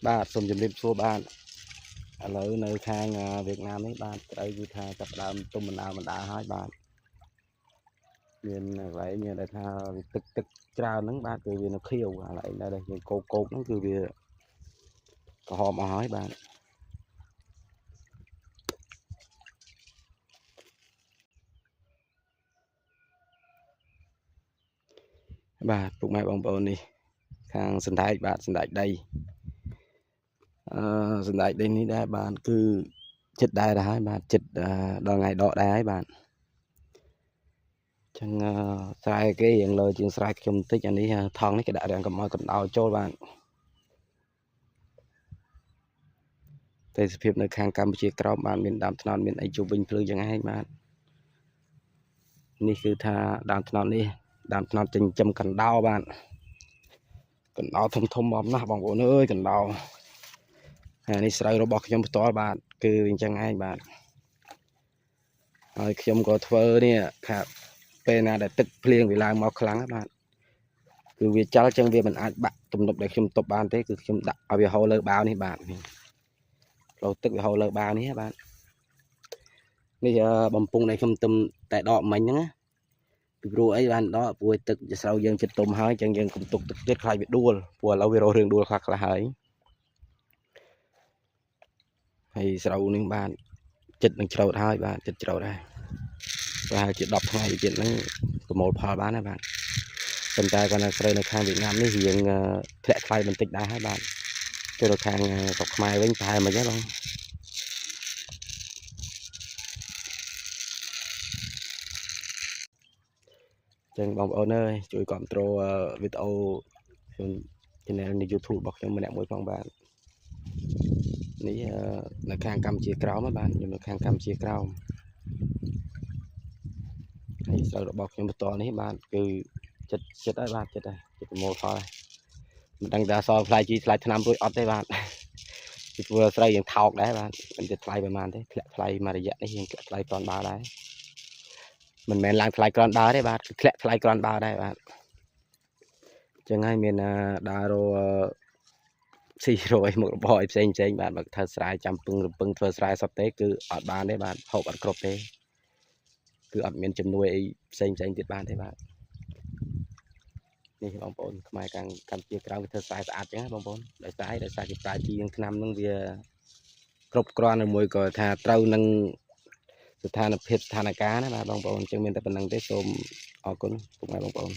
បាទសូមជម្រាបសួរបាទឥឡូវនៅខាងវៀតណាមនេះបាទត្រូវគឺថាចាប់ដើមទុំបណ្ដាហើយបាទមានកន្លែងមានតែថាវាទឹកច្រើនហ្នឹងបាទគឺវានៅខៀវកន្លែងដែលយើងគោកហ្នឹងគឺវាក្រហមអស់ហើយបាទបាទពុកម៉ែបងប្អូននេះខាងសណ្ដែកបាទសណ្ដែកដីសណ្ដែកដីនេះដែរបាទគឺចិត្តដែរហើយបាទចិត្តដល់ថ្ងៃដកដែរហើយបាទចឹងស្រែគេរៀងលើជាងស្រែខ្ញុំបន្តិចអានេះថងនេះគេដាក់រាងកំឲ្យកណ្ដោចូលបាទទេសភាពនៅខាងកម្ពុជាក្រោមបាទមានដើមថ្នោតមានអីជុំវិញភ្លើងចឹងឯងបាទនេះគឺថាដើមថ្នោតនេះដើមថ្នោតចិញ្ចឹមកណ្ដោបាទកណ្ដោធំមកណាស់បងប្អូនអើយកណ្ដោហើយនេះស្រូវរបស់ខ្ញុំផ្ទាល់បាទគឺអញ្ចឹងឯងបាទហើយខ្ញុំក៏ធ្វើនេះថាពេលណាដែលទឹកភ្លៀងវាឡើងមកខ្លាំងបាទគឺវាចោលចឹងវាមិនអាចបាក់ទំនប់ដែលខ្ញុំទប់បានទេគឺខ្ញុំដាក់ឲ្យវាហូរលើបាវនេះបាទផ្លូវទឹកវាហូរលើបាវនេះបាទនេះបំពង់ដែលខ្ញុំទំតែដកមិញហ្នឹងណាពីព្រោះអីបានដកព្រោះទឹកស្រូវយើងចិត្តទុំហើយចឹងយើងកុំទុកទឹកទៀតខ្លាចវាដួលព្រោះឥឡូវវារករឿងដួលខ្លះហើយស្រូវនេះបាទចិត្តនឹងច្រូតហើយបាទចិត្តច្រូតហើយប្រហែលជា10ថ្ងៃទៀតហ្នឹងប្រមូលផលបានហើយបាទប៉ុន្តែគាត់នៅស្រូវនៅខាងវៀតណាមនេះរៀងធ្លាក់ថ្លៃបន្តិចដែរហើយបាទចូលទៅខាងស្រុកខ្មែរវិញប្រហែលមិនហ្នឹងបងចឹងបងប្អូនអើយជួយគ្រប់គ្រងវីដេអូខ្ញុំ channel នៃ YouTube របស់ខ្ញុំម្នាក់មួយផងបាទនេះនៅខាងកម្ពុជាក្រោមបាទខ្ញុំនៅខាងកម្ពុជាក្រោមហើយស្រូវរបស់ខ្ញុំបន្តនេះបាទគឺចិត្តហើយបាទចិត្តប្រមូលផលមិនដឹងថាសល់ផ្លែជីថ្លៃឆ្នាំរួចអត់ទេបាទពីធ្វើស្រូវយើងថោកដែរបាទមិនចិត្តថ្លៃប្រហែលទេធ្លាក់ថ្លៃមួយរយៈនេះយើងធ្លាក់ថ្លៃគ្រាន់បើដែរមិនមែនឡើងថ្លៃគ្រាន់បើទេបាទគឺធ្លាក់ថ្លៃគ្រាន់បើដែរបាទចឹងហើយមានដើររស៊ីរយមុខរបរឲ្យផ្សេងបាទបើធ្វើស្រែចាំពឹងរំពឹងធ្វើស្រែសតទេគឺអត់បានទេបាទហូបអត់គ្រប់ទេគឺអត់មានជំនួយអីផ្សេងទៀតបានទេបាទនេះបងប្អូនខ្មែរកម្ពុជាក្រៅវាធ្វើស្រែស្អាតចឹងបងប្អូនដោយសារគេប្រើជីនឹងឆ្នាំនឹងវាគ្រប់គ្រាន់មួយក៏ថាត្រូវនឹងស្ថានភាពស្ថានភាពណាបាទបងប្អូនចឹងមានតែប៉ុណ្្នឹងទេសូមអរគុណពុកម៉ែបងប្អូន